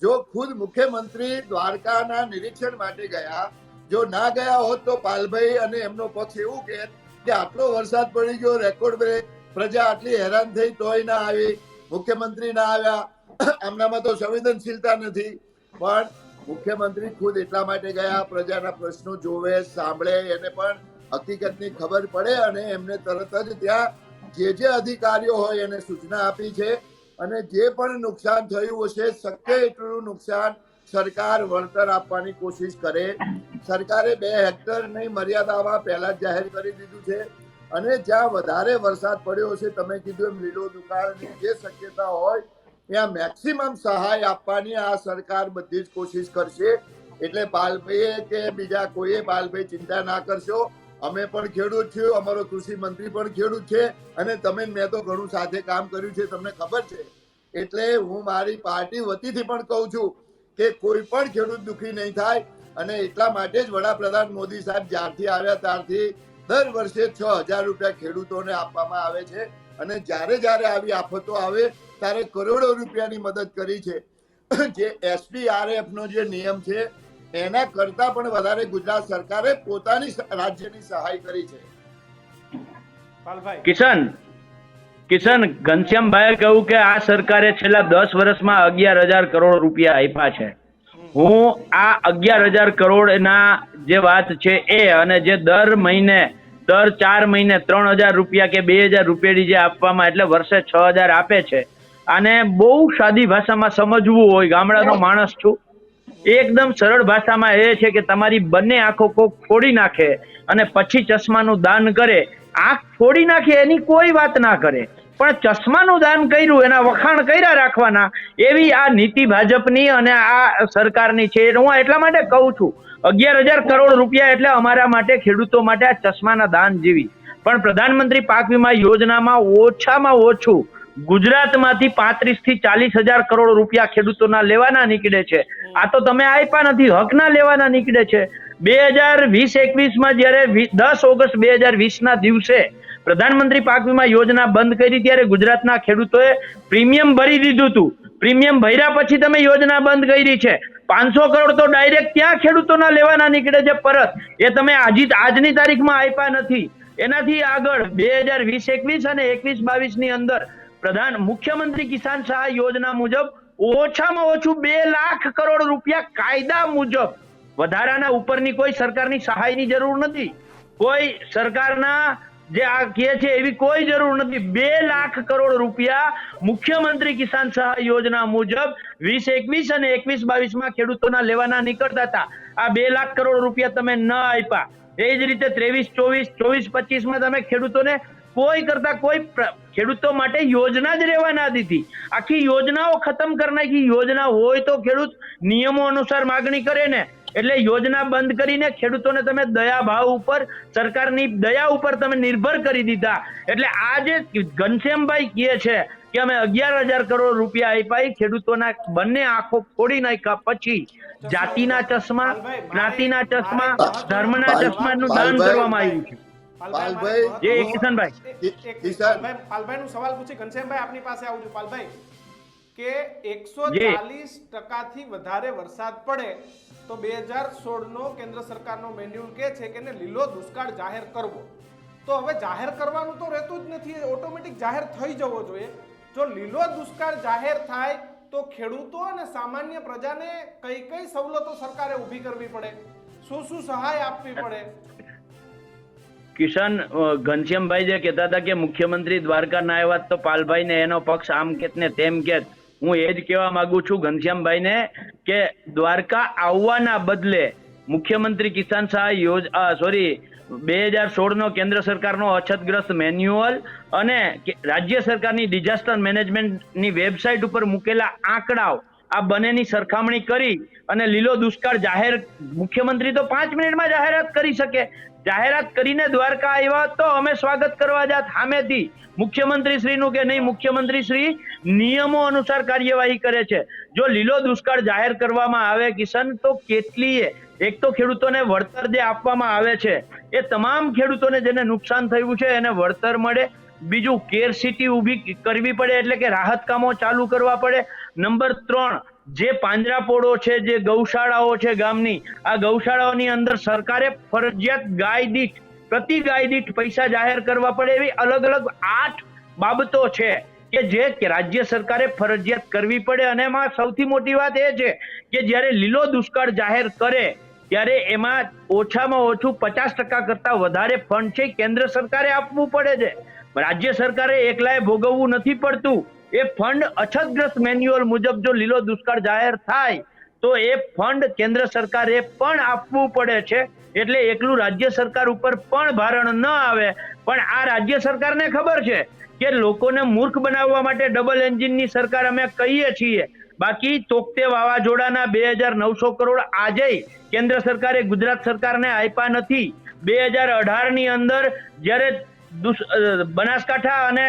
જો ખુદ મુખ્યમંત્રી દ્વારકાના નિરીક્ષણ માટે ગયા, જો ના ગયા હોત તો પાલભાઈ અને એમનો પક્ષ એવું કહે કે આટલો વરસાદ પડી ગયો, રેકોર્ડ બ્રેક, પ્રજા આટલી હેરાન થઈ તોય ના આવી, મુખ્યમંત્રી ના આવ્યા. આમનામાં તો સંવેદનશીલતા નથી. પણ મુખ્યમંત્રી ખુદ એટલા માટે ગયા પ્રજાના પ્રશ્નો જોવે, સાંભળે, એને પણ હકીકતની ખબર પડે અને એમને તરત જ ત્યાં જે અધિકારીઓ હોય એને સૂચના આપી છે અને જે પણ નુકસાન થયું હશે શક્ય એટલું નુકસાન સરકાર વળતર આપવાની કોશિશ કરે. સરકારે 2 હેક્ટરની મર્યાદામાં પહેલા જ જાહેર કરી દીધું છે અને જ્યાં વધારે વરસાદ પડ્યો હશે, તમે કીધું એમ લીલો દુકાળની જે શક્યતા હોય ત્યાં મેક્સિમમ સહાય આપવાની આ સરકાર બધી જ કોશિશ કરશે. એટલે પાલભાઈએ કે બીજા કોઈએ, પાલભાઈ ચિંતા ના કરશો, અમે પણ ખેડૂત છીએ, અમારો કૃષિ મંત્રી પણ ખેડૂત છે, અને તમે મેં તો ઘણું સાથે કામ કર્યું છે, તમને ખબર છે. એટલે હું મારી પાર્ટી વતીથી પણ કહું છું કે કોઈ પણ ખેડૂત દુઃખી નહીં થાય, અને એટલા માટે જ વડાપ્રધાન મોદી સાહેબ જ્યારથી આવ્યા ત્યારથી દર વર્ષે 6,000 રૂપિયા ખેડૂતોને આપવામાં આવે છે, અને જ્યારે જ્યારે આવી આફતો આવે ત્યારે કરોડો રૂપિયાની મદદ કરી છે. જે SDRF નો જે નિયમ છે એના કરતા પણ વધારે ગુજરાત સરકારે પોતાની રાજ્યની સહાય કરી છે. પાલભાઈ, કિશન ઘનશ્યામભાઈએ કહ્યું કે આ સરકારે છેલ્લા 10 વર્ષમાં 11,000 કરોડ રૂપિયા આપ્યા છે. હું આ 11,000 કરોડના જે વાત છે એ, અને જે દર 4 મહિને 3,000 રૂપિયા કે 2,000 રૂપિયાની જે આપવામાં, એટલે વર્ષે 6,000 આપે છે. આને બહુ સાદી ભાષામાં સમજવું હોય, ગામડાનો માણસ છું, એકદમ સરળ ભાષામાં એ છે કે તમારી બંને આંખો કોક ફોડી નાખે અને પછી ચશ્માનું દાન કરે. આંખ ફોડી નાખે એની કોઈ વાત ના કરે, પણ ચશ્માનું દાન કર્યું એના વખાણ કર્યા રાખવાના, એવી આ નીતિ ભાજપની અને આ સરકારની છે. હું એટલા માટે કહું છું 11,000 કરોડ રૂપિયા એટલે અમારા માટે, ખેડૂતો માટે આ ચશ્માના દાન જેવી. પણ પ્રધાનમંત્રી પાક વીમા યોજનામાં ઓછામાં ઓછું ગુજરાતમાંથી 35 થી 40,000 કરોડ રૂપિયા ખેડૂતોના લેવાના નીકળે છે. આ તો તમે આપ્યા નથી, હકના લેવાના નીકળે છે. 2020-21માં જયારે 10 ઓગસ્ટ 2020 ના દિવસે પ્રધાનમંત્રી પાક વીમા યોજના બંધ કરી ત્યારે ગુજરાતના ખેડૂતોએ પ્રીમિયમ ભરી દીધું હતું. પ્રીમિયમ ભર્યા પછી તમે યોજના બંધ કરી છે. 500 કરોડ તો ડાયરેક્ટ ત્યાં ખેડૂતોના લેવાના નીકળે છે પરત. એ તમે આજની તારીખમાં આપ્યા નથી. એનાથી આગળ 2020-21 અને 21-22 ની અંદર મુખ્યમંત્રી કિસાન સહાય યોજના મુજબ ઓછામાં ઓછું 2 લાખ કરોડ રૂપિયા કાયદા મુજબ, વધારાના ઉપરની કોઈ સરકારની સહાયની જરૂર નથી, કોઈ સરકારના જે આ કહે છે એવી કોઈ જરૂર નથી. 2 લાખ કરોડ રૂપિયા મુખ્યમંત્રી કિસાન સહાય યોજના મુજબ 2021 અને 21-22માં ખેડૂતોના લેવાના નીકળતા હતા. આ 2 લાખ કરોડ રૂપિયા તમે ન આપ્યા. એ જ રીતે 23-24, 24-25માં તમે ખેડૂતોને કોઈ કરતા કોઈ ખેડૂતો માટે યોજના જ રહેવા ના દીધી. આખી યોજનાઓ ખતમ કરી નાખી. યોજના હોય તો ખેડૂત નિયમો અનુસાર માગણી કરે ને, એટલે યોજના બંધ કરીને ખેડૂતોને તમે દયા ભાવ ઉપર, સરકારની દયા ઉપર તમે નિર્ભર કરી દીધા. એટલે આ જે ઘનશ્યામભાઈ કહે છે કે અમે 11,000 કરોડ રૂપિયા આપ્યા, ખેડૂતોના બંને આંખો ફોડી નાખ્યા પછી જાતિના ચશ્મા, જ્ઞાતિના ચશ્મા, ધર્મના ચશ્માનું દાન કરવામાં આવ્યું છે. પાલભાઈ, પાલભાઈનું સવાલ પૂછી ઘનશ્યામભાઈ આપની પાસે આવું છું. પાલભાઈ, કે 140% થી વધારે વરસાદ પડે તો 2016 નો કેન્દ્ર સરકારનો મેન્યુઅલ કહે છે કે લીલો દુષ્કાળ જાહેર કરવો. તો હવે જાહેર કરવાનું તો રહેતું જ નથી, ઓટોમેટિક જાહેર થઈ જવો જોઈએ. જો લીલો દુષ્કાળ જાહેર થાય તો ખેડૂતો અને સામાન્ય પ્રજાને કઈ કઈ સવલતો સરકારે ઊભી કરવી પડે, શું સહાય આપવી પડે? કિશન, ઘનશ્યામભાઈ જે કહેતા હતા કે મુખ્યમંત્રી દ્વારકા ના આવ્યા તો પાલભાઈ ને એનો પક્ષ આમ કેત ને તેમ કેત, હું એ જ કહેવા માંગુ છું ઘનશ્યામભાઈ ને કે દ્વારકા આવવાના બદલે મુખ્યમંત્રી કિસાન સહાય યોજના 2016 નો કેન્દ્ર સરકારનો અછતગ્રસ્ત મેન્યુઅલ અને રાજ્ય સરકારની ડિઝાસ્ટર મેનેજમેન્ટની વેબસાઇટ ઉપર મૂકેલા આંકડાઓ, આ બંનેની સરખામણી કરી અને લીલો દુષ્કાળ જાહેર, મુખ્યમંત્રી તો 5 મિનિટમાં જાહેરાત કરી શકે. જાહેરાત કરીને દ્વારકા આવ્યા તો અમે સ્વાગત કરવા જાત સામેથી મુખ્યમંત્રી શ્રીનું, કે નહીં મુખ્યમંત્રી શ્રી નિયમો અનુસાર કાર્યવાહી કરે છે. જો લીલો દુષ્કાળ જાહેર કરવામાં આવે કિશન, તો કેટલીય, એક તો ખેડૂતોને વળતર જે આપવામાં આવે છે એ તમામ ખેડૂતોને જેને નુકસાન થયું છે એને વળતર મળે. બીજું, કેર સિટી ઊભી કરવી પડે, એટલે કે રાહત કામો ચાલુ કરવા પડે. નંબર 3, જે પાંજરાપોળો છે, જે ગૌશાળાઓ છે ગામની, આ ગૌશાળાઓની અંદર સરકારે ફરજિયાત ગાય દીઠ, પ્રતિ ગાય દીઠ પૈસા જાહેર કરવા પડે. એવી અલગ અલગ 8 બાબતો છે કે જે રાજ્ય સરકારે ફરજિયાત કરવી પડે. અને એમાં સૌથી મોટી વાત એ છે કે જ્યારે લીલો દુષ્કાળ જાહેર કરે ત્યારે એમાં ઓછામાં ઓછું 50% કરતા વધારે ફંડ છે કેન્દ્ર સરકારે આપવું પડે છે. રાજ્ય સરકારે એકલાએ ભોગવવું નથી પડતું. એ ફંડ અછતગ્રસ્ત મેન્યુઅલ મુજબ જો લીલો દુષ્કાળ જાહેર થાય તો એ ફંડ કેન્દ્ર સરકારે પણ આપવું પડે છે. એટલે એકલું રાજ્ય સરકાર ઉપર પણ ભારણ ન આવે. પણ આ રાજ્ય સરકારને ખબર છે કે લોકોને મૂર્ખ બનાવવા માટે ડબલ એન્જિનની સરકાર અમે કહીએ છીએ. બાકી તોકતે વાવાઝોડાના 2,900 કરોડ આજે કેન્દ્ર સરકારે ગુજરાત સરકારને આપ્યા નથી. 2018 ની અંદર જ્યારે બનાસકાંઠા અને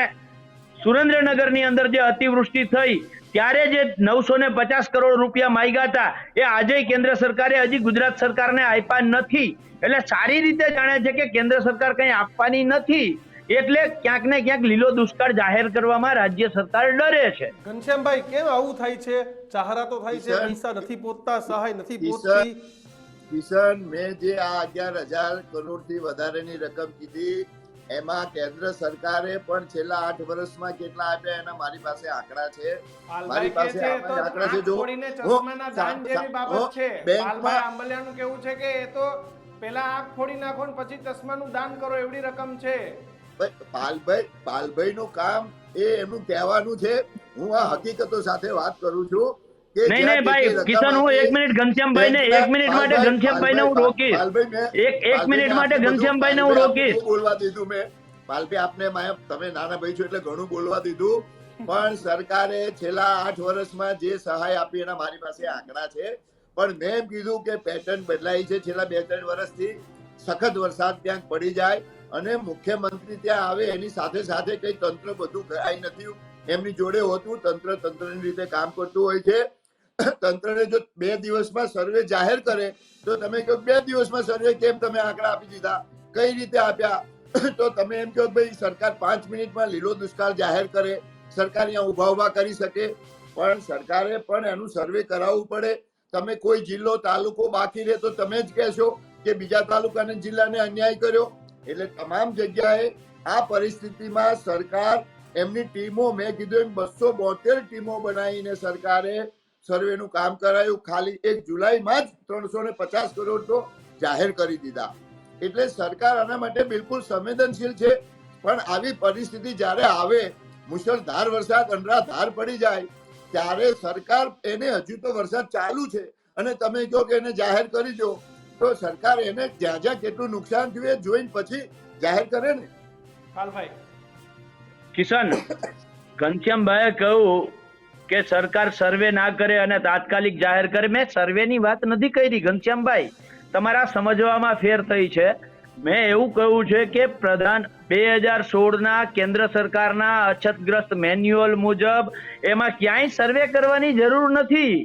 સુરેન્દ્રનગરની અંદર જે અતિવૃષ્ટિ થઈ ત્યારે જે 950 કરોડ રૂપિયા માંગ્યા હતા એ આજે કેન્દ્ર સરકારે હજી ગુજરાત સરકારને આપ્યા નથી. એટલે સારી રીતે જાણે છે કે કેન્દ્ર સરકાર કંઈ આપવાની નથી, એટલે ક્યાંક ને ક્યાંક લીલો દુષ્કાળ જાહેર કરવામાં રાજ્ય સરકાર ડરે છે. ઘનશ્યામભાઈ, કેમ આવું થાય છે? જાહેરાતો થાય છે, પૈસા નથી પહોંચતા, સહાય નથી પહોંચતી. કિશન, મેં જે આ 11,000 કરોડથી વધારેની રકમ કીધી એમાં કેન્દ્ર સરકારે પણ છેલ્લા 8 વર્ષમાં કેટલા આપ્યા એના મારી પાસે આંકડા છે. મારી પાસે આંકડા છે. જો ચશ્માના દાન જેવી બાબત છે. પાલભાઈ આંબલિયાનું કેવું છે કે એ તો પેલા આંખ ફોડી નાખો ને પછી ચશ્માનું દાન કરો એવડી રકમ છે. પાલભાઈ નું કામ એ એમનું કહેવાનું છે. હું આ હકીકતો સાથે વાત કરું છું કે નહીં ભાઈ કિશન, હું 1 મિનિટ ઘનશ્યામભાઈ ને 1 મિનિટ માટે ઘનશ્યામભાઈ ને હું રોકીશ. એક મિનિટ માટે ઘનશ્યામભાઈ ને હું રોકીશ. બોલવા દીધું મેં. પાલભાઈ આપને તમે નાના ભાઈ છો એટલે ઘણું બોલવા દીધું, પણ સરકારે છેલ્લા 8 વર્ષમાં જે સહાય આપી એના મારી પાસે આંકડા છે. પણ મેં એમ કીધું કે પેટર્ન બદલાઈ છે. છેલ્લા 2-3 વર્ષથી સખત વરસાદ ક્યાંક પડી જાય અને મુખ્યમંત્રી ત્યાં આવે એની સાથે સાથે કઈ તંત્ર બધું કરાઈ નથી એમની જોડે હોતું. તંત્રની રીતે કામ કરતું હોય છે. તંત્રને જો 2 દિવસમાં સર્વે જાહેર કરે તો તમે કહો 2 દિવસમાં સર્વે કેમ તમે આંકડા આપી દીધા, કઈ રીતે આપ્યા? તો તમે એમ કહો ભાઈ સરકાર 5 મિનિટમાં લીલો દુષ્કાળ જાહેર કરે, સરકાર અહીંયા ઉભા કરી શકે, પણ સરકારે પણ એનું સર્વે કરાવવું પડે. તમે કોઈ જિલ્લો તાલુકો બાકી રહે તો તમે જ કહેશો કે બીજા તાલુકા અને જિલ્લાને અન્યાય કર્યો. એટલે તમામ જગ્યાએ આ પરિસ્થિતિમાં સરકાર એમની ટીમો, મેં કીધું એમ 272 ટીમો બનાવીને સરકારે સર્વેનું કામ કરાયું. ખાલી 1 જુલાઈમાં જ 350 કરોડ તો જાહેર કરી દીધા. એટલે સરકાર આના માટે બિલકુલ સંવેદનશીલ છે. પણ આવી પરિસ્થિતિ જ્યારે આવે, મુશળધાર વરસાદ અનરાધાર પડી જાય, ત્યારે સરકાર એને હજુ તો વરસાદ ચાલુ છે અને તમે કહો કે એને જાહેર કરી દો, તો સરકાર એને જ્યાં જ્યાં કેટલું નુકસાન થયું એ જોઈને પછી જાહેર કરે ને. પાલભાઈ, કિશન, ઘનશ્યામભાઈએ કહ્યું કે સરકાર સર્વે ના કરે અને તાત્કાલિક જાહેર કરે. મેં સર્વેની વાત નથી કરી ઘનશ્યામભાઈ, તમારા સમજવામાં ફેર થઈ છે. મેં એવું કહ્યું છે કે 2016ના કેન્દ્ર સરકારના અછતગ્રસ્ત મેન્યુઅલ મુજબ એમાં ક્યાંય સર્વે કરવાની જરૂર નથી.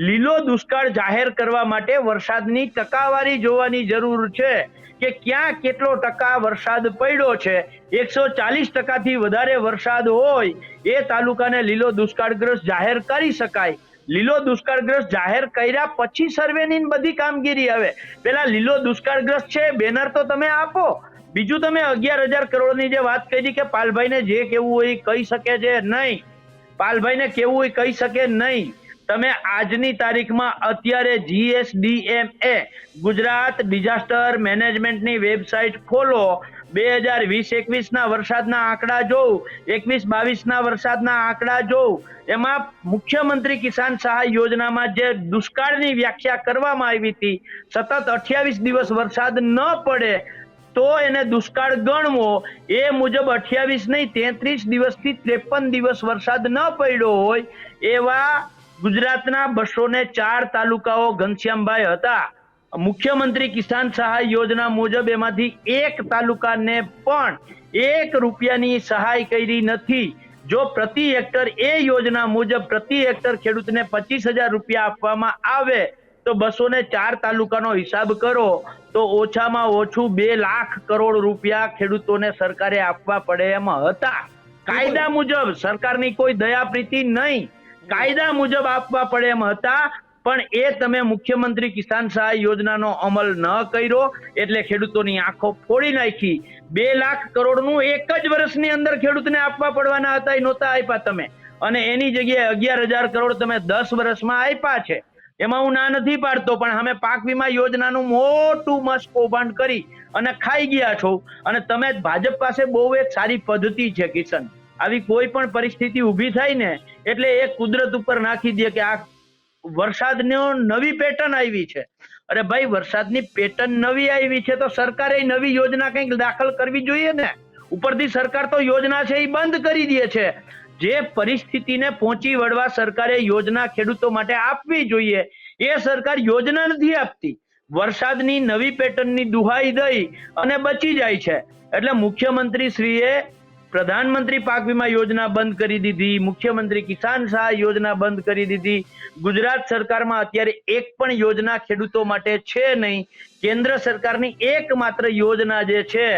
લીલો દુષ્કાળ જાહેર કરવા માટે વરસાદની ટકાવારી જોવાની જરૂર છે કે ક્યાં કેટલો ટકા વરસાદ પડ્યો છે. 140%થી વધારે વરસાદ હોય એ તાલુકાને લીલો દુષ્કાળગ્રસ્ત જાહેર કરી શકાય. લીલો દુષ્કાળગ્રસ્ત જાહેર કર્યા પછી સર્વેની બધી કામગીરી આવે. પેલા લીલો દુષ્કાળગ્રસ્ત છે બેનર તો તમે આપો. બીજું તમે 11,000 કરોડની જે વાત કરી કે પાલભાઈને જે કેવું હોય કહી શકે છે નહીં, પાલભાઈને કેવું હોય કહી શકે નહીં. તમે આજની તારીખમાં અત્યારે GSDMA ગુજરાત ડિઝાસ્ટર મેનેજમેન્ટની વેબસાઇટ ખોલો. 2020-21ના વરસાદના આંકડા જોઉં, 21-22ના વરસાદના આંકડા જોઉં, એમાં મુખ્યમંત્રી કિસાન સહાય યોજનામાં જે દુષ્કાળની વ્યાખ્યા કરવામાં આવી હતી, સતત 28 દિવસ વરસાદ ન પડે તો એને દુષ્કાળ ગણવો. એ મુજબ 28 નહીં 33 દિવસથી 53 દિવસ વરસાદ ન પડ્યો હોય એવા ગુજરાતના 204 તાલુકાઓ ઘનશ્યામભાઈ હતા. મુખ્યમંત્રી કિસાન સહાય યોજના મુજબ એમાંથી એક તાલુકાને પણ 1 રૂપિયાની સહાય કરી નથી. જો પ્રતિ હેક્ટર એ યોજના મુજબ પ્રતિ હેક્ટર ખેડૂતને 25,000 રૂપિયા આપવામાં આવે તો 204 તાલુકાનો હિસાબ કરો તો ઓછામાં ઓછું 2 લાખ કરોડ રૂપિયા ખેડૂતોને સરકારે આપવા પડે એમ હતા. કાયદા મુજબ, સરકારની કોઈ દયાપ્રીતિ નહીં, કાયદા મુજબ આપવા પડે એમ હતા. પણ એ તમે મુખ્યમંત્રી કિસાન સહાય યોજનાનો અમલ ન કર્યો એટલે ખેડૂતોની આંખો ફોડી નાખી. 2 લાખ કરોડનું એક જ વર્ષની અંદર ખેડૂતને આપવા પડવાના હતા, એ નહોતા આપ્યા તમે. અને એની જગ્યાએ 11,000 કરોડ તમે 10 વર્ષમાં આપ્યા છે. એમાં હું ના નથી પાડતો, પણ અમે પાક વીમા યોજનાનું મોટું મસ્ત કૌભાંડ કરી અને ખાઈ ગયા છો. અને તમે ભાજપ પાસે બહુ એક સારી પદ્ધતિ છે કિશન, આવી કોઈ પણ પરિસ્થિતિ ઊભી થાય ને એટલે એ કુદરત ઉપર નાખી દે કે આ વરસાદની નવી પેટર્ન આવી છે. અરે ભાઈ, વરસાદની પેટર્ન નવી આવી છે તો સરકારે નવી યોજના કંઈક દાખલ કરવી જોઈએ ને. ઉપરથી સરકાર તો યોજના છે એ બંધ કરી દે છે. જે પરિસ્થિતિને પહોંચી વળવા સરકારે યોજના ખેડૂતો માટે આપવી જોઈએ એ સરકાર યોજના નથી આપતી. વરસાદની નવી પેટર્નની દુહાઈ દઈ અને બચી જાય છે. એટલે મુખ્યમંત્રી શ્રીએ પ્રધાનમંત્રી પાક વીમા યોજના બંધ કરી દીધી, મુખ્યમંત્રી કિસાન સહાય યોજના બંધ કરી દીધી. ગુજરાત સરકારમાં અત્યારે એક પણ યોજના ખેડૂતો માટે છે નહીં. કેન્દ્ર સરકારની એકમાત્ર યોજના જે છે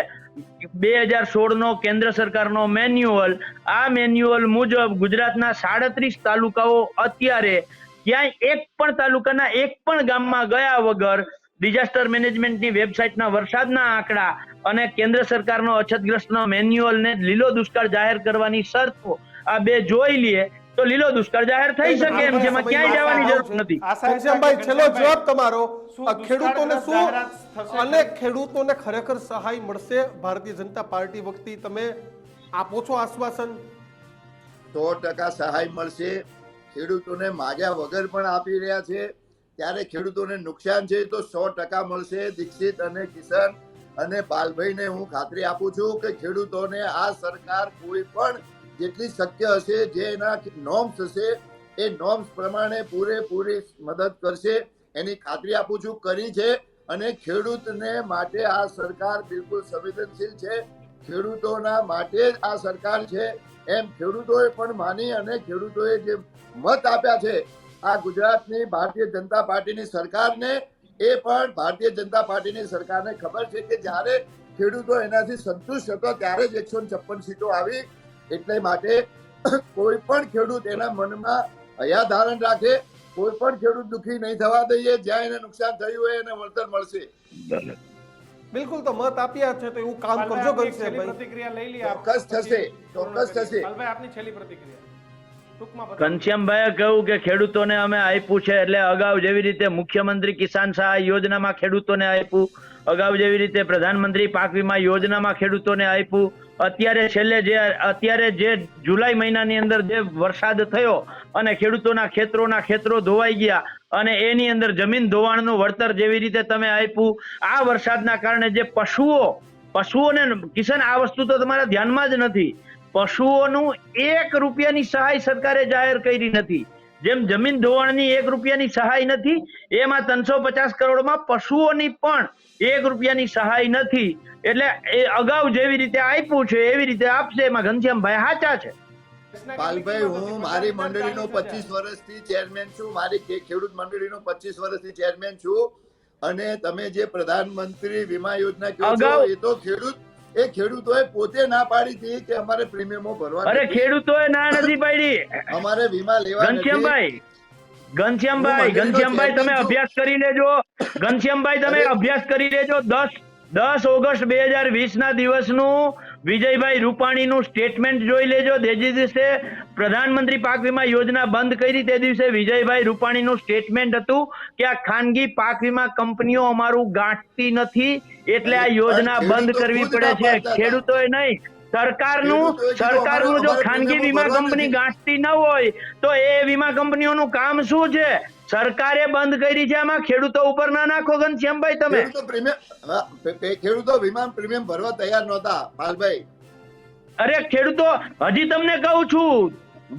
2016 નો કેન્દ્ર સરકારનો મેન્યુઅલ, આ મેન્યુઅલ મુજબ ગુજરાતના 37 તાલુકાઓ અત્યારે ક્યાંય એક પણ તાલુકાના એક પણ ગામમાં ગયા વગર ડિઝાસ્ટર મેનેજમેન્ટની વેબસાઇટના વરસાદના આંકડા અને કેન્દ્ર સરકારનો અછતગ્રસ્તનો મેન્યુઅલ ને લીલો દુષ્કાળ જાહેર કરવાની શરતો આ બે જોઈ લઈએ તો લીલો દુષ્કાળ જાહેર થઈ શકે એમ છે. એમાં ક્યાંય જવાની જરૂર નથી. ઘનશ્યામભાઈ, છેલ્લો જવાબ તમારો. શું ખેડૂતોને દુષ્કાળ શું થશે? અને ખેડૂતોને ખરેખર સહાય મળશે? ભારતીય જનતા પાર્ટી વખતે તમે આપો છો આશ્વાસન? 100% સહાય મળશે. ખેડૂતોને માગ્યા વગર પણ આપી રહ્યા છે. ત્યારે ખેડૂતોને નુકસાન છે તો 100% મળશે. દીક્ષિત અને કિશન અને પાલભાઈને હું ખાતરી આપું છું કે ખેડૂતોને આ સરકાર કોઈ પણ જેટલી શક્ય હશે, જે એના નોર્મ્સ હશે એ નોર્મ્સ પ્રમાણે પૂરેપૂરી મદદ કરશે. એની ખાતરી આપું છું, કરી છે. અને ખેડૂતને માટે આ સરકાર બિલકુલ સંવેદનશીલ છે. ખેડૂતોના માટે જ આ સરકાર છે એમ ખેડૂતોએ પણ માની અને ખેડૂતોએ જે મત આપ્યા છે આ ગુજરાતની ભારતીય જનતા પાર્ટીની સરકારને, એ પણ ભારતીય જનતા પાર્ટીની સરકારને ખબર છે કે જ્યારે ખેડૂતો એનાથી સંતુષ્ટ હતો ત્યારે જ 156 સીટો આવી. એટલે માટે કોઈ પણ ખેડૂત એના મનમાં હયા ધારણ રાખે, કોઈ પણ ખેડૂત દુઃખી નહીં થવા દઈએ. જ્યાં એને નુકસાન થયું હોય એને વળતર મળશે. બિલકુલ, તો મત આપ્યા છે તો એવું કામ કરજો. છેલ્લી પ્રતિક્રિયા લઈ લઈએ. ચોક્કસ થશે, ચોક્કસ થશે. પાલભાઈ, આપની છેલ્લી પ્રતિક્રિયા ટૂંકમાં બતાવો. ઘનશ્યામભાઈએ કહ્યું કે ખેડૂતોને અમે આપ્યું છે, એટલે અગાઉ જેવી રીતે મુખ્યમંત્રી કિસાન સહાય યોજનામાં ખેડૂતોને આપ્યું, અગાઉ જેવી રીતે પ્રધાનમંત્રી પાક વીમા યોજનામાં ખેડૂતોને આપ્યું, અત્યારે જે જુલાઈ મહિનાની અંદર જે વરસાદ થયો અને ખેડૂતોના ખેતરો ધોવાઈ ગયા અને એની અંદર જમીન ધોવાણનું વળતર જેવી રીતે તમે આપ્યું, આ વરસાદના કારણે જે પશુઓને કિશન, આ વસ્તુ તો તમારા ધ્યાનમાં જ નથી. પશુઓનું 1 રૂપિયાની સહાય સરકારે જાહેર કરી નથી. જેમ જમીન ધોવાણની 1 રૂપિયાની સહાય નથી, એમાં 350 કરોડમાં પશુઓની પણ 1 રૂપિયાની સહાય નથી. એટલે એ અગાઉ જેવી રીતે આપ્યું છે એવી રીતે આપશે. એમાં ઘનશ્યામભાઈ સાચા છે. પાલભાઈ, હું મારી મંડળીનો 25 વર્ષથી ચેરમેન છું. મારી ખેડૂત મંડળીનો 25 વર્ષથી ચેરમેન છું. અને તમે જે પ્રધાનમંત્રી વીમા યોજના કહો છો એ તો ખેડૂતોએ પોતે ના પાડી હતી કે અમારે પ્રીમિયમો ભરવા. અરે ખેડૂતોએ ના નથી પાડી, અમારે વીમા લેવા નથી. ઘનશ્યામભાઈ તમે અભ્યાસ કરી લેજો. ઘનશ્યામભાઈ તમે અભ્યાસ કરી લેજો. 10 ઓગસ્ટ 2020 ના દિવસનું વિજયભાઈ રૂપાણીનું સ્ટેટમેન્ટ જોઈ લેજો. તે દિવસે પ્રધાનમંત્રી પાક વીમા યોજના બંધ કરી, તે દિવસે વિજયભાઈ રૂપાણીનું સ્ટેટમેન્ટ હતું કે આ ખાનગી પાક વીમા કંપનીઓ અમારું ગાંઠતી નથી, એટલે આ યોજના બંધ કરવી પડે છે. ખેડૂતોએ નહીં, સરકારનું જો ખાનગી વીમા કંપની ગાંઠતી ન હોય તો એ વીમા કંપનીઓનું કામ શું છે? સરકારે બંધ કરી છે, આમાં ખેડૂતો ઉપર ના નાખો. ઘનશ્યામભાઈ તમે ખેડૂતો વીમા પ્રીમિયમ ભરવા તૈયાર નહોતા. પાલભાઈ, અરે ખેડૂતો, હજી તમને કહું છું,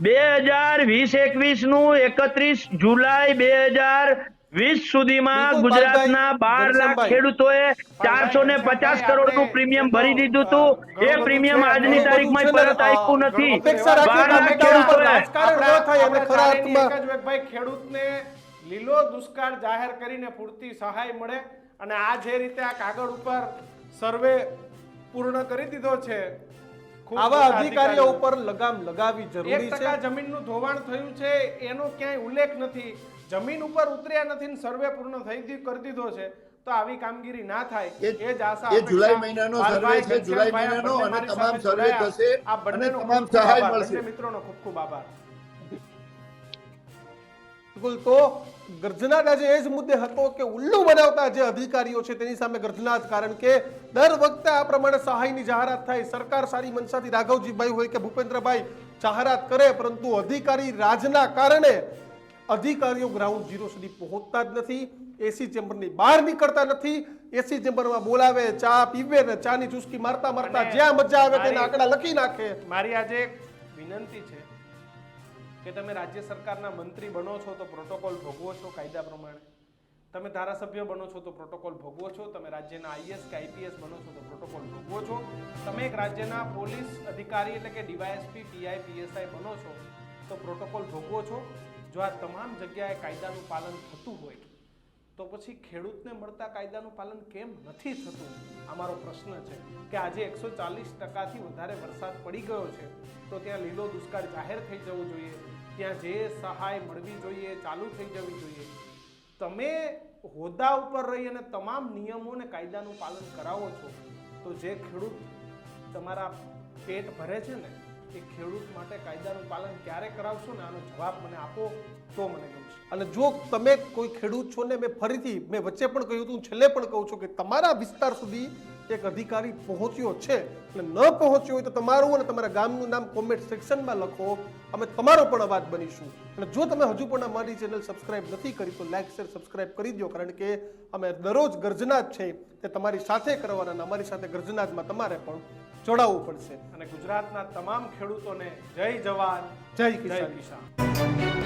2020-21 નું 31 જુલાઈ 2020 સુધીમાં ગુજરાતના 12 લાખ ખેડૂતોએ 450 કરોડનું પ્રીમિયમ ભરી દીધું હતું. એ પ્રીમિયમ આજની તારીખમાં પરત આપ્યું નથી. 12 લાખ ખેડૂતોએ ખેડૂતને લીલો દુષ્કાળ જાહેર કરીને પૂરતી સહાય મળે. અને આ જે રીતે આ કાગળ ઉપર સર્વે પૂર્ણ કરી દીધો છે, આવા અધિકારીઓ ઉપર લગામ લગાવવી જરૂરી છે. 1% જમીનનું ધોવાણ થયું છે એનો ક્યાંય ઉલ્લેખ નથી. જમીન ઉપર ઉતર્યા નથી ને સર્વે પૂર્ણ કરી દીધો છે. તો આવી કામગીરી ના થાય એ જ આશા. એ જુલાઈ મહિનાનો સર્વે છે. જુલાઈ મહિનાનો અને તમામ સર્વે થશે અને તમામ સહાય મળશે. મિત્રોનો ખૂબ ખૂબ આભાર. બિલકુલ, તો ગર્જના જે એ જ મુદ્દે હતો કે ઉલ્લુ બનાવતા જે અધિકારીઓ છે તેની સામે ગર્જના જ. કારણ કે દર વખતે આ પ્રમાણે સહાયની જાહેરાત થાય, સરકાર સારી મનસાથી રાઘવજીભાઈ હોય કે ભૂપેન્દ્રભાઈ જાહેરાત કરે, પરંતુ અધિકારી રાજના કારણે અધિકારીઓ ગ્રાઉન્ડ ઝીરો સુધી પહોંચતા જ નથી. એસી ચેમ્બરની બહાર નીકળતા નથી. એસી ચેમ્બરમાં બોલાવે, ચા પીવે ને ચાની ચુસ્કી મારતા મારતા જ્યાં મજા આવે તેના આંકડા લખી નાખે. મારી આજે એક વિનંતી છે કે તમે રાજ્ય સરકારના મંત્રી બનો છો તો પ્રોટોકોલ ભોગવો છો કાયદા પ્રમાણે. તમે ધારાસભ્ય બનો છો તો પ્રોટોકોલ ભોગવો છો, તમે રાજ્યના આઈએસ કે આઈપીએસ બનો છો તો પ્રોટોકોલ ભોગવો છો, તમે એક રાજ્યના પોલીસ અધિકારી એટલે કે ડીવાયએસપી પીઆઈ પીએસઆઈ બનો છો તો પ્રોટોકોલ ભોગવો છો. જો આ તમામ જગ્યાએ કાયદાનું પાલન થતું હોય તો પછી ખેડૂતને મળતા કાયદાનું પાલન કેમ નથી થતું? અમારો પ્રશ્ન છે કે આજે 140%થી વધારે વરસાદ પડી ગયો છે તો ત્યાં લીલો દુષ્કાળ જાહેર થઈ જવો જોઈએ, ત્યાં જે સહાય મળવી જોઈએ ચાલુ થઈ જવી જોઈએ. તમે હોદ્દા ઉપર રહી અને તમામ નિયમો અને કાયદાનું પાલન કરાવો છો તો જે ખેડૂત તમારા પેટ ભરે છે ને એ ખેડૂત માટે કાયદાનું પાલન ક્યારે કરાવશો ને આનો જવાબ મને આપો તો મને ગમશે. અને જો તમે કોઈ ખેડૂત છો ને મેં વચ્ચે પણ કહ્યું હતું, છેલ્લે પણ કહું છું કે તમારા વિસ્તાર સુધી એક અધિકારી પહોંચ્યો છે અને ન પહોંચ્યો હોય તો તમારું અને તમારા ગામનું નામ કોમેન્ટ સેક્શનમાં લખો, અમે તમારો પણ અવાજ બનીશું. અને જો તમે હજુ પણ અમારી ચેનલ સબસ્ક્રાઇબ નથી કરી તો લાઈક શેર સબસ્ક્રાઇબ કરી દો, કારણ કે અમે દરરોજ ગર્જનાદ છે તે તમારી સાથે કરવાના અને અમારી સાથે ગર્જનાદમાં તમારે પણ જોડાવવું પડશે. અને ગુજરાતના તમામ ખેડૂતોને જય જવાન જય જય કિસાન. કિસાન.